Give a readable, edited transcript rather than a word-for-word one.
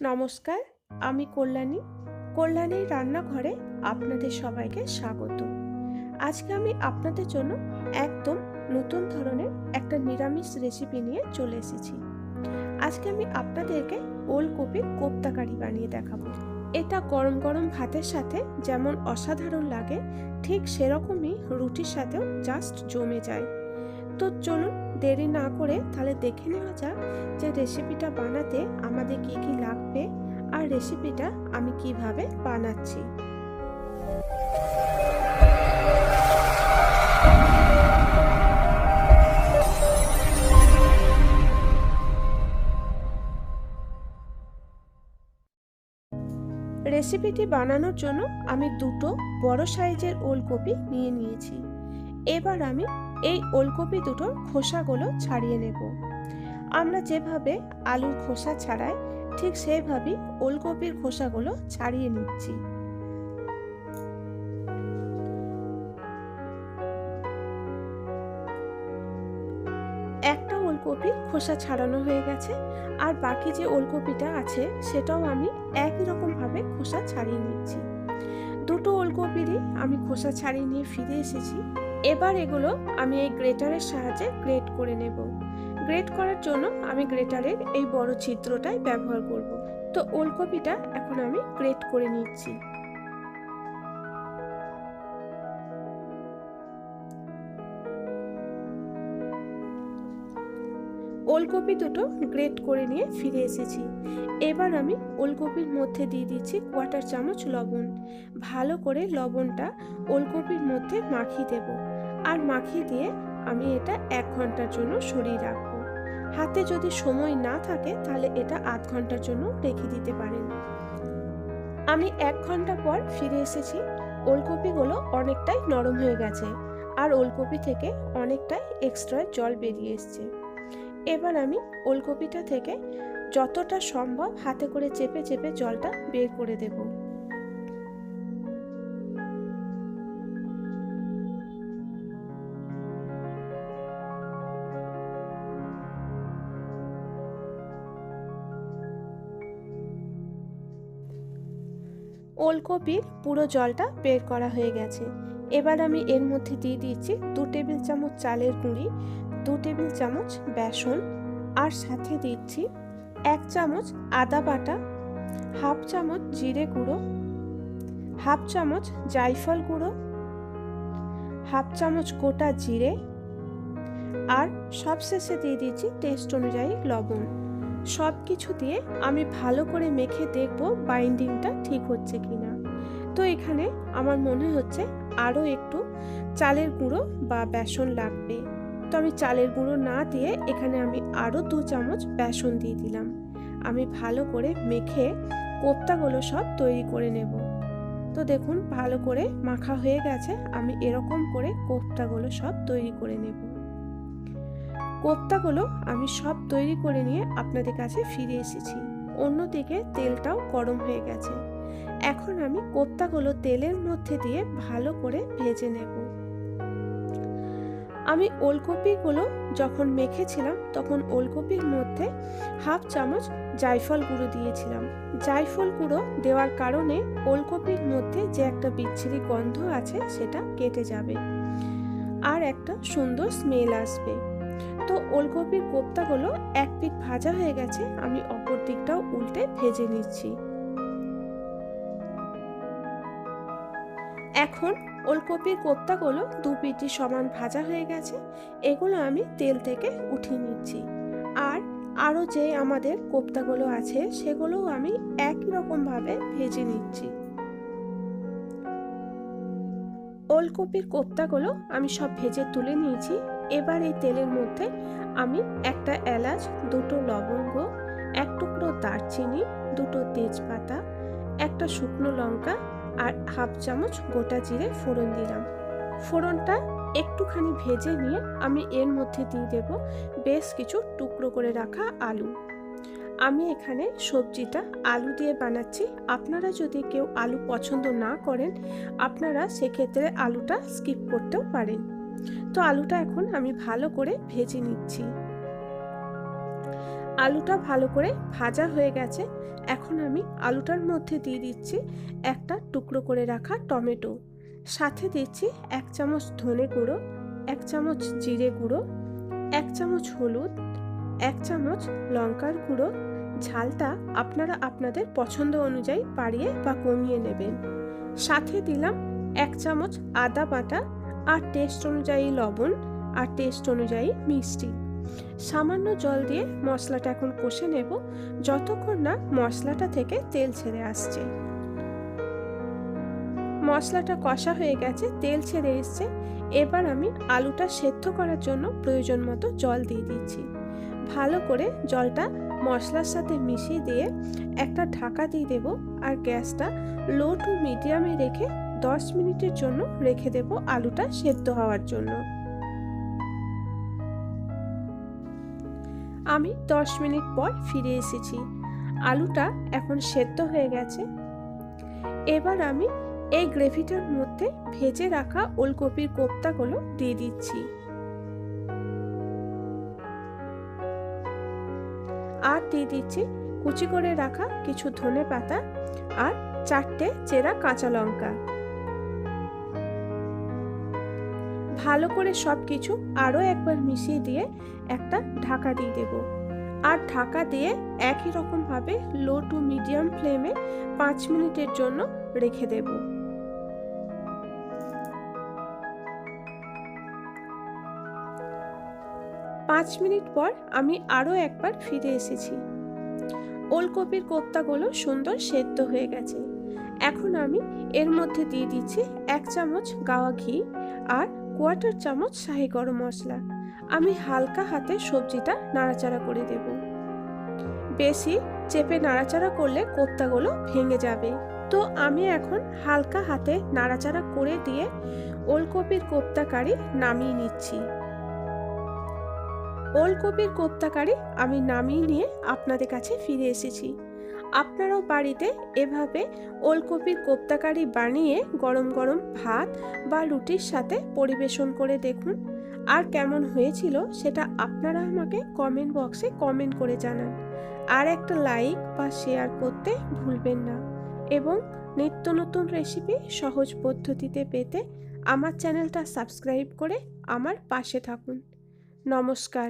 নমস্কার, আমি কল্যাণীর রান্নাঘরে আপনাদের সবাইকে স্বাগত। আজকে আমি আপনাদের জন্য একদম নতুন ধরনের একটা নিরামিষ রেসিপি নিয়ে চলে এসেছি। আজকে আমি আপনাদেরকে ওলকপির কোপ্তা কারি বানিয়ে দেখাবো। এটা গরম গরম ভাতের সাথে যেমন অসাধারণ লাগে, ঠিক সেরকমই রুটির সাথেও জাস্ট জমে যায়। তো চলুন দেরি না করে তাহলে দেখে নেওয়া যাক যে রেসিপিটা বানাতে আমাদের কি কি লাগবে আর রেসিপিটা আমি কিভাবে বানাচ্ছি। রেসিপিটি বানানোর জন্য আমি দুটো বড় সাইজের ওলকপি নিয়ে নিয়েছি। এবার আমি এই ওলকপি দুটোর খোসাগুলো ছাড়িয়ে নেব। আমরা যেভাবে আলুর খোসা ছাড়াই ঠিক সেইভাবেই ওলকপির খোসাগুলো ছাড়িয়ে নিচ্ছি। একটা ওলকপির খোসা ছাড়ানো হয়ে গেছে, আর বাকি যে ওলকপিটা আছে সেটাও আমি একই রকম ভাবে খোসা ছাড়িয়ে নিচ্ছি। দুটো ওলকপিরই আমি খোসা ছাড়িয়ে নিয়ে ফিরে এসেছি। এবার এগুলো আমি এই গ্রেটারের সাহায্যে গ্রেট করে নেব। গ্রেট করার জন্য আমি গ্রেটারের এই বড় ছিদ্রটাই ব্যবহার করব। তো ওলকপিটা এখন আমি গ্রেট করে নিচ্ছি। ওলকপি দুটো গ্রেট করে নিয়ে ফিরে এসেছি। এবার আমি ওলকপির মধ্যে দিয়ে দিচ্ছি 1/4 চামচ লবণ। ভালো করে লবণটা ওলকপির মধ্যে মাখিয়ে দেব, আর মাখিয়ে দিয়ে আমি এটা 1 ঘন্টার জন্য সরিয়ে রাখবো। হাতে যদি সময় না থাকে তাহলে এটা আধ ঘন্টার জন্য রেখে দিতে পারেন। আমি 1 ঘন্টা পর ফিরে এসেছি। ওলকপিগুলো অনেকটাই নরম হয়ে গেছে, আর ওলকপি থেকে অনেকটাই এক্সট্রা জল বেরিয়ে এসছে। এবার আমি ওলকপিটা থেকে যতটা সম্ভব হাতে করে চেপে চেপে জলটা বের করে দেব। ওলকপির পুরো জলটা বের করা হয়ে গেছে। এবার আমি এর মধ্যে দিয়ে দিচ্ছি 2 টেবিল চামচ চালের গুঁড়ি, 2 টেবিল চামচ বেসন, আর সাথে দিচ্ছি 1 চামচ আদা বাটা, 1/2 চামচ জিরে গুঁড়ো, 1/2 চামচ জায়ফল গুঁড়ো, 1/2 চামচ গোটা জিরে, আর সবশেষে দিয়ে দিচ্ছি টেস্ট অনুযায়ী লবণ। সব কিছু দিয়ে আমি ভালো করে মেখে দেখব বাইন্ডিংটা ঠিক হচ্ছে কিনা। তো এখানে আমার মনে হচ্ছে আরও একটু চালের গুঁড়ো বা বেসন লাগবে। তো আমি চালের গুঁড়ো না দিয়ে এখানে আমি আরও 2 চামচ বেসন দিয়ে দিলাম। আমি ভালো করে মেখে কোপ্তাগুলো সব তৈরি করে নেব। তো দেখুন ভালো করে মাখা হয়ে গেছে। আমি এরকম করে কোপ্তাগুলো সব তৈরি করে নেব। কোপ্তাগুলো আমি সব তৈরি করে নিয়ে আপনাদের কাছে ফিরে এসেছি। অন্যদিকে তেলটাও গরম হয়ে গেছে। এখন আমি কোপ্তাগুলো তেলের মধ্যে দিয়ে ভালো করে ভেজে নেব। আমি ওলকপিগুলো যখন মেখেছিলাম তখন ওলকপির মধ্যে 1/2 চামচ জায়ফল গুঁড়ো দিয়েছিলাম। জায়ফল গুঁড়ো দেওয়ার কারণে ওলকপির মধ্যে যে একটা বিচ্ছিরি গন্ধ আছে সেটা কেটে যাবে, আর একটা সুন্দর স্মেল আসবে। তো ওলকপির কোপ্তাগুলো এক পিঠ ভাজা হয়ে গেছে, আমি অপর দিকটাও উল্টে ভেজে নিচ্ছি। এখন ওলকপির কোপ্তাগুলো 2 পিঠই সমান ভাজা হয়ে গেছে। এগুলো আমি তেল থেকে উঠিয়ে নিচ্ছি, আর আরও যে আমাদের কোপ্তাগুলো আছে সেগুলোও আমি একই রকমভাবে ভেজে নিচ্ছি। ওলকপির কোপ্তাগুলো আমি সব ভেজে তুলে নিয়েছি। এবার এই তেলের মধ্যে আমি একটা এলাচ, 2টো লবঙ্গ, 1 টুকরো দারচিনি, 2টো তেজপাতা, একটা শুকনো লঙ্কা, আর 1/2 চামচ গোটা জিরে ফোড়ন দিলাম। ফোড়নটা একটুখানি ভেজে নিয়ে আমি এর মধ্যে দিয়ে দেব বেশ কিছু টুকরো করে রাখা আলু। আমি এখানে সবজিটা আলু দিয়ে বানাচ্ছি। আপনারা যদি কেউ আলু পছন্দ না করেন আপনারা সেক্ষেত্রে আলুটা স্কিপ করতেও পারেন। তো আলুটা এখন আমি ভালো করে ভেজে নিচ্ছি। আলুটা ভালো করে ভাজা হয়ে গেছে। এখন আমি আলুটার মধ্যে দিয়ে দিচ্ছি একটা টুকরো করে রাখা টমেটো, সাথে দিচ্ছি 1 চামচ ধনে গুঁড়ো, 1 চামচ জিরে গুঁড়ো, 1 চামচ হলুদ, 1 চামচ লঙ্কার গুঁড়ো। ঝালটা আপনারা আপনাদের পছন্দ অনুযায়ী বাড়িয়ে বা কমিয়ে নেবেন। সাথে দিলাম 1 চামচ আদা বাটা, আর টেস্ট অনুযায়ী লবণ, আর টেস্ট অনুযায়ী মিষ্টি। সামান্য জল দিয়ে মশলাটা এখন কষে নেব যতক্ষণ না মশলাটা থেকে তেল ছেড়ে আসছে। মশলাটা কষা হয়ে গেছে, তেল ছেড়ে এসছে। এবার আমি আলুটা সেদ্ধ করার জন্য প্রয়োজন মতো জল দিয়ে দিচ্ছি। ভালো করে জলটা মশলার সাথে মিশিয়ে দিয়ে একটা ঢাকা দিয়ে দেব, আর গ্যাসটা লো টু মিডিয়ামে রেখে 10 মিনিটের জন্য রেখে দেব আলুটা সেদ্ধ হওয়ার জন্য। আমি 10 মিনিট পর ফিরে এসেছি। আলুটা এখন সেদ্ধ হয়ে গেছে। এবার আমি এই গ্রেভিটার মধ্যে ভেজে রাখা ওলকপির কোফতাগুলো দিয়ে দিচ্ছি, আর দিয়ে দিচ্ছি কুচি করে রাখা কিছু ধনে পাতা আর 4টে চেরা কাঁচা লঙ্কা। ভালো করে সব কিছু আরও একবার মিশিয়ে দিয়ে একটা ঢাকা দিয়ে দেব, আর ঢাকা দিয়ে একই রকমভাবে লো টু মিডিয়াম ফ্লেমে 5 মিনিটের জন্য রেখে দেব। পাঁচ মিনিট পর আমি আরও একবার ফিরে এসেছি। ওলকপির কোফতাগুলো সুন্দর সেদ্ধ হয়ে গেছে। এখন আমি এর মধ্যে দিয়ে দিচ্ছি 1 চামচ গাওয়া ঘি আর 1/4 চামচ শাহি গরম মশলা। আমি হালকা হাতে সবজিটা নাড়াচাড়া করে দেব। বেশি চেপে নাড়াচাড়া করলে কোফতাগুলো ভেঙে যাবে। তো আমি এখন হালকা হাতে নাড়াচাড়া করে দিয়ে ওলকপির কোফতা কারি নামিয়ে নিচ্ছি। ওলকপির কোফতা কারি আমি নামিয়ে নিয়ে আপনাদের কাছে ফিরে এসেছি। আপনারাও বাড়িতে এভাবে ওলকপির কোফতা কারি বানিয়ে গরম গরম ভাত বা রুটির সাথে পরিবেশন করে দেখুন, আর কেমন হয়েছিল সেটা আপনারা আমাকে কমেন্ট বক্সে কমেন্ট করে জানান। আর একটা লাইক বা শেয়ার করতে ভুলবেন না, এবং নিত্য নতুন রেসিপি সহজ পদ্ধতিতে পেতে আমার চ্যানেলটা সাবস্ক্রাইব করে আমার পাশে থাকুন। নমস্কার।